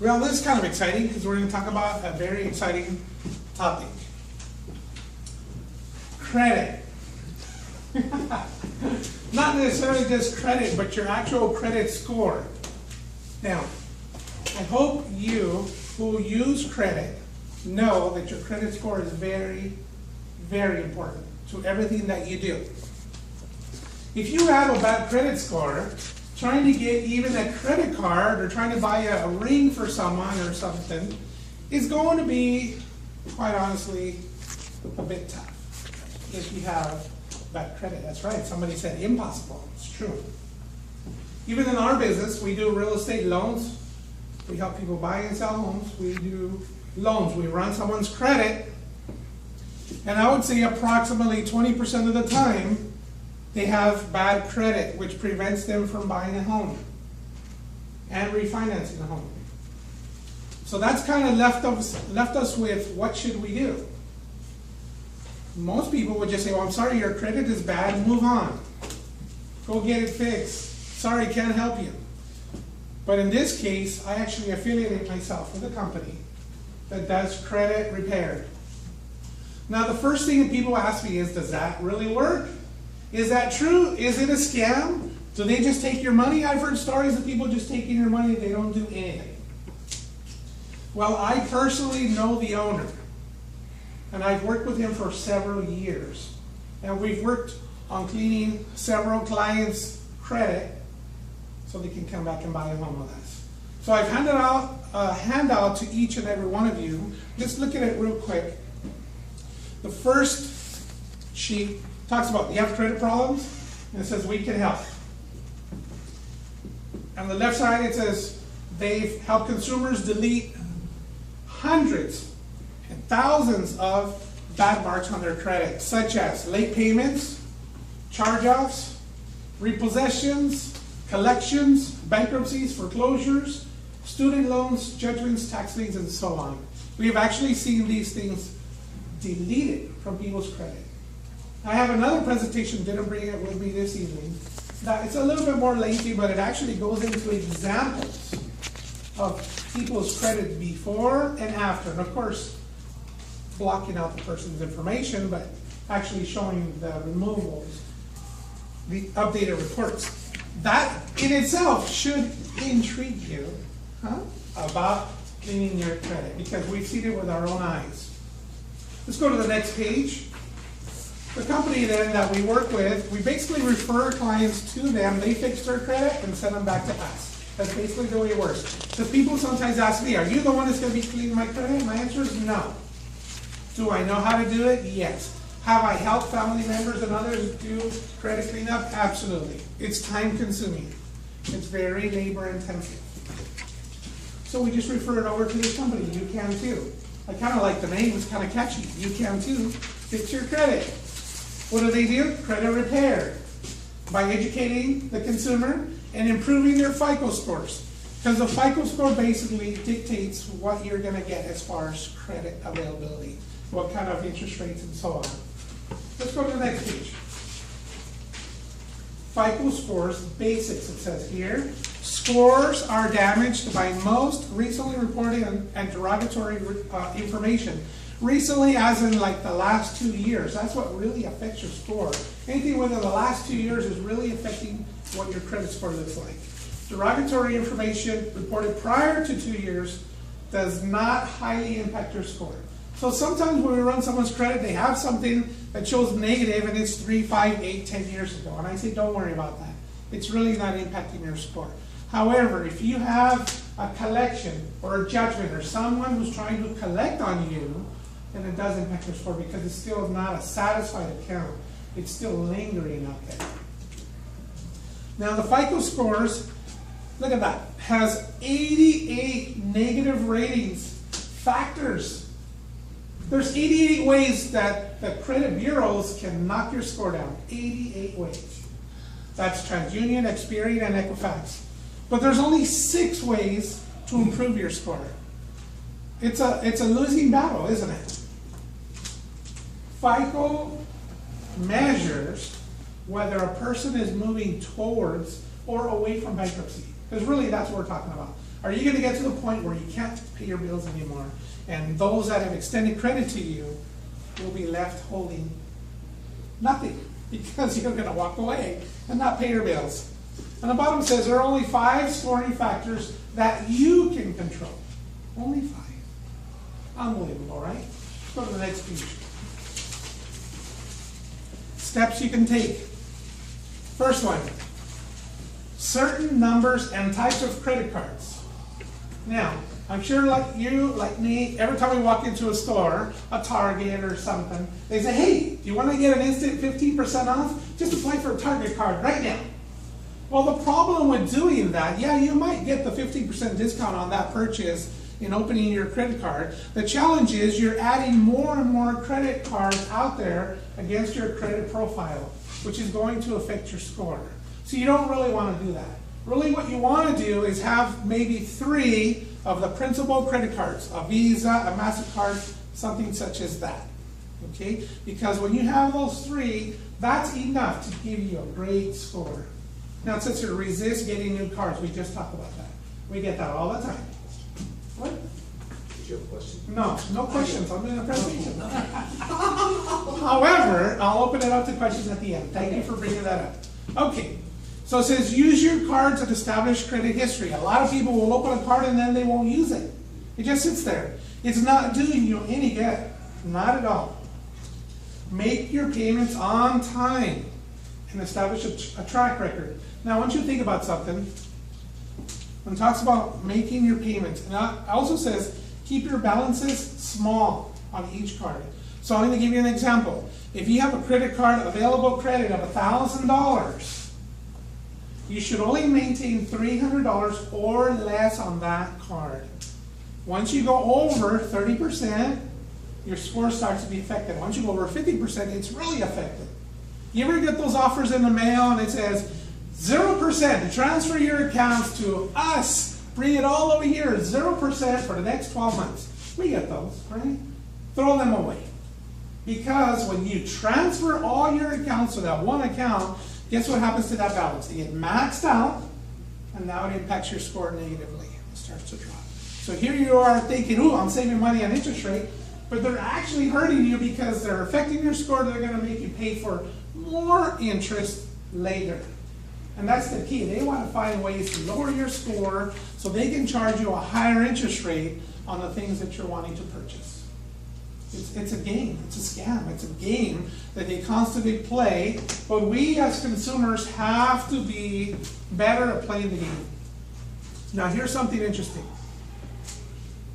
Well, this is kind of exciting because we're going to talk about a very exciting topic. Credit. Not necessarily just credit, but your actual credit score. Now, I hope you who use credit know that your credit score is very, very important to everything that you do. If you have a bad credit score, trying to get even a credit card or trying to buy a ring for someone or something is going to be, quite honestly, a bit tough if you have bad credit. That's right, somebody said impossible. It's true. Even in our business, we do real estate loans. We help people buy and sell homes. We do loans. We run someone's credit. And I would say approximately 20% of the time, they have bad credit, which prevents them from buying a home and refinancing a home. So that's kind of left us with, what should we do? Most people would just say, well, I'm sorry, your credit is bad, move on. Go get it fixed. Sorry, can't help you. But in this case, I actually affiliated myself with a company that does credit repair. Now, the first thing that people ask me is, does that really work? Is that true? Is it a scam? Do they just take your money? I've heard stories of people just taking your money, they don't do anything. Well, I personally know the owner, and I've worked with him for several years. And we've worked on cleaning several clients' credit so they can come back and buy a home with us. So I've handed out a handout to each and every one of you. Just look at it real quick. The first sheet talks about, you have credit problems, and it says we can help. On the left side it says they've helped consumers delete hundreds and thousands of bad marks on their credit, such as late payments, charge-offs, repossessions, collections, bankruptcies, foreclosures, student loans, judgments, tax liens, and so on. We have actually seen these things deleted from people's credit. I have another presentation, didn't bring it with me this evening. Now, it's a little bit more lengthy, but it actually goes into examples of people's credit before and after. And of course, blocking out the person's information, but actually showing the removals, the updated reports. That in itself should intrigue you about cleaning your credit, because we've seen it with our own eyes. Let's go to the next page. The company then that we work with, we basically refer clients to them, they fix their credit and send them back to us. That's basically the way it works. Because people sometimes ask me, are you the one that's going to be cleaning my credit? My answer is no. Do I know how to do it? Yes. Have I helped family members and others do credit cleanup? Absolutely. It's time consuming. It's very labor intensive. So we just refer it over to this company. You can too. I kind of like the name, it's kind of catchy. You can too. Fix your credit. What do? Credit repair. By educating the consumer and improving their FICO scores. Because the FICO score basically dictates what you're going to get as far as credit availability, what kind of interest rates and so on. Let's go to the next page. FICO scores basics, it says here. Scores are damaged by most recently reported and derogatory information. Recently, as in like the last 2 years, that's what really affects your score. Anything within the last 2 years is really affecting what your credit score looks like. Derogatory information reported prior to 2 years does not highly impact your score. So sometimes when we run someone's credit, they have something that shows negative and it's 3, 5, 8, 10 years ago. And I say, don't worry about that. It's really not impacting your score. However, if you have a collection or a judgment or someone who's trying to collect on you, then it does impact your score because it's still not a satisfied account. It's still lingering out there. Now the FICO scores, look at that, has 88 negative ratings factors. There's 88 ways that the credit bureaus can knock your score down. 88 ways. That's TransUnion, Experian, and Equifax. But there's only 6 ways to improve your score. It's a losing battle, isn't it? FICO measures whether a person is moving towards or away from bankruptcy. Because really, that's what we're talking about. Are you going to get to the point where you can't pay your bills anymore, and those that have extended credit to you will be left holding nothing because you're going to walk away and not pay your bills? And the bottom says there are only 5 scoring factors that you can control. Only 5. Unbelievable, right? Let's go to the next page. Steps you can take. First one, certain numbers and types of credit cards. Now, I'm sure like you, like me, every time we walk into a store, a Target or something, they say, hey, do you want to get an instant 15% off? Just apply for a Target card right now. Well, the problem with doing that, yeah, you might get the 15% discount on that purchase in opening your credit card. The challenge is you're adding more and more credit cards out there against your credit profile, which is going to affect your score. So you don't really want to do that. Really what you want to do is have maybe 3 of the principal credit cards, a Visa, a MasterCard, something such as that. Okay? Because when you have those 3, that's enough to give you a great score. Now it says here, resist getting new cards. We just talked about that. We get that all the time. What? Did you have a question? No, no questions. I'm doing a presentation. However, I'll open it up to questions at the end. Thank you for bringing that up. Okay, so it says use your cards and establish credit history. A lot of people will open a card and then they won't use it. It just sits there. It's not doing you any good. Not at all. Make your payments on time and establish a track record. Now, I want you to think about something. When it talks about making your payments, and it also says keep your balances small on each card. So I'm going to give you an example. If you have a credit card, available credit of $1,000, you should only maintain $300 or less on that card. Once you go over 30%, your score starts to be affected. Once you go over 50%, it's really affected. You ever get those offers in the mail and it says 0% to transfer your accounts to us, bring it all over here, 0% for the next 12 months. We get those, right? Throw them away. Because when you transfer all your accounts to that one account, guess what happens to that balance? They get maxed out, and now it impacts your score negatively. It starts to drop. So here you are thinking, ooh, I'm saving money on interest rate, but they're actually hurting you because they're affecting your score. They're going to make you pay for more interest later. And that's the key. They want to find ways to lower your score so they can charge you a higher interest rate on the things that you're wanting to purchase. It's a game. It's a scam. It's a game that they constantly play. But we as consumers have to be better at playing the game. Now here's something interesting.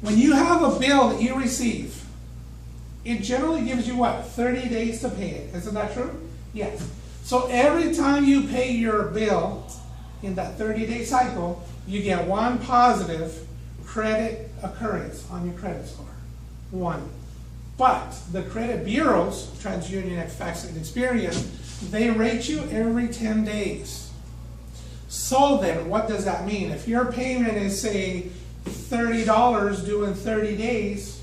When you have a bill that you receive, it generally gives you what? 30 days to pay it. Isn't that true? Yes. So every time you pay your bill in that 30-day cycle, you get one positive credit occurrence on your credit score. One. But the credit bureaus, TransUnion, Equifax, and Experian, they rate you every 10 days. So then, what does that mean? If your payment is, say, $30 due in 30 days,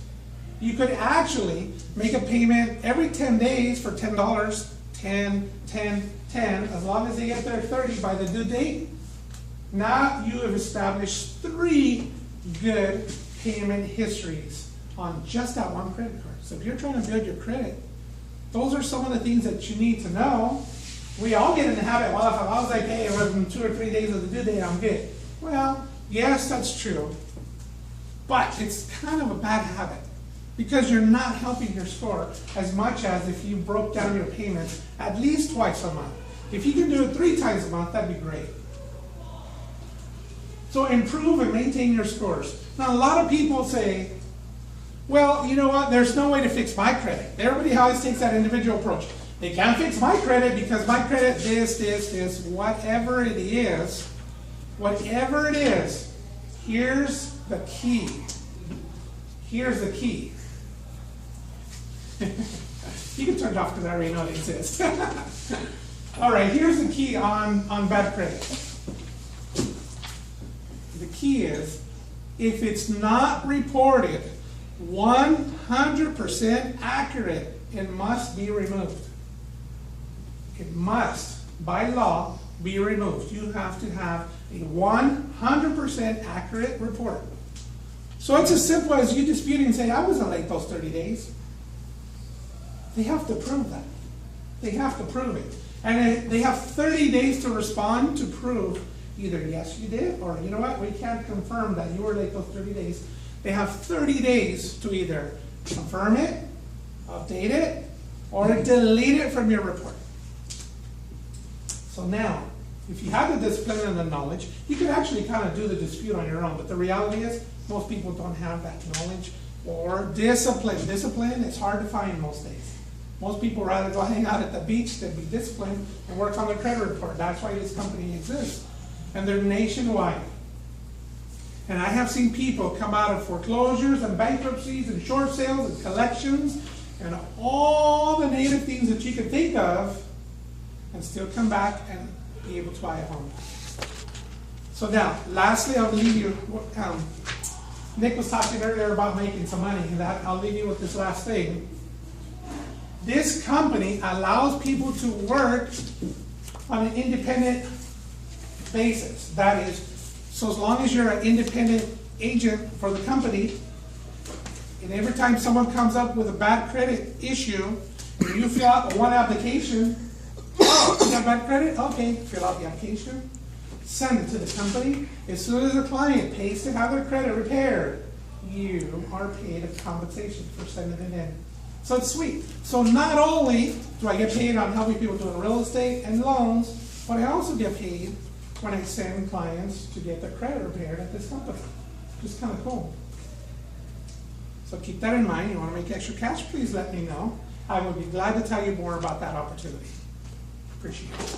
you could actually make a payment every 10 days for $10, 10, 10, 10, as long as they get their 30 by the due date. Now you have established 3 good payment histories on just that one credit card. So if you're trying to build your credit, those are some of the things that you need to know. We all get in the habit, well, if I was like, hey, within 2 or 3 days of the due date, I'm good. Well, yes, that's true. But it's kind of a bad habit because you're not helping your score as much as if you broke down your payments at least twice a month. If you can do it 3 times a month, that'd be great. So improve and maintain your scores. Now, a lot of people say, well, you know what, there's no way to fix my credit. Everybody always takes that individual approach. They can't fix my credit because my credit this, whatever it is, here's the key. Here's the key. You can turn it off because I already know it exists. All right, here's the key on bad credit. The key is, if it's not reported 100% accurate, it must be removed. It must, by law, be removed. You have to have a 100% accurate report. So it's as simple as you disputing and say, I wasn't late those 30 days. They have to prove that. They have to prove it. And they have 30 days to respond to prove either yes you did, or you know what, we can't confirm that you were late those 30 days. They have 30 days to either confirm it, update it, or delete it from your report. So now, if you have the discipline and the knowledge, you can actually kind of do the dispute on your own. But the reality is, most people don't have that knowledge or discipline. Discipline is hard to find most days. Most people rather go hang out at the beach than be disciplined and work on their credit report. That's why this company exists. And they're nationwide. And I have seen people come out of foreclosures and bankruptcies and short sales and collections and all the negative things that you can think of and still come back and be able to buy a home. So now, lastly, I'll leave you, Nick was talking earlier about making some money, and that I'll leave you with this last thing. This company allows people to work on an independent basis. That is, so as long as you're an independent agent for the company, and every time someone comes up with a bad credit issue, and you fill out one application, oh, you got bad credit? Okay, fill out the application, send it to the company. As soon as the client pays to have their credit repaired, you are paid a compensation for sending it in. So it's sweet. So not only do I get paid on helping people doing real estate and loans, but I also get paid when I send clients to get their credit repaired at this company. Just kind of cool. So keep that in mind. You want to make extra cash, please let me know. I would be glad to tell you more about that opportunity. Appreciate it.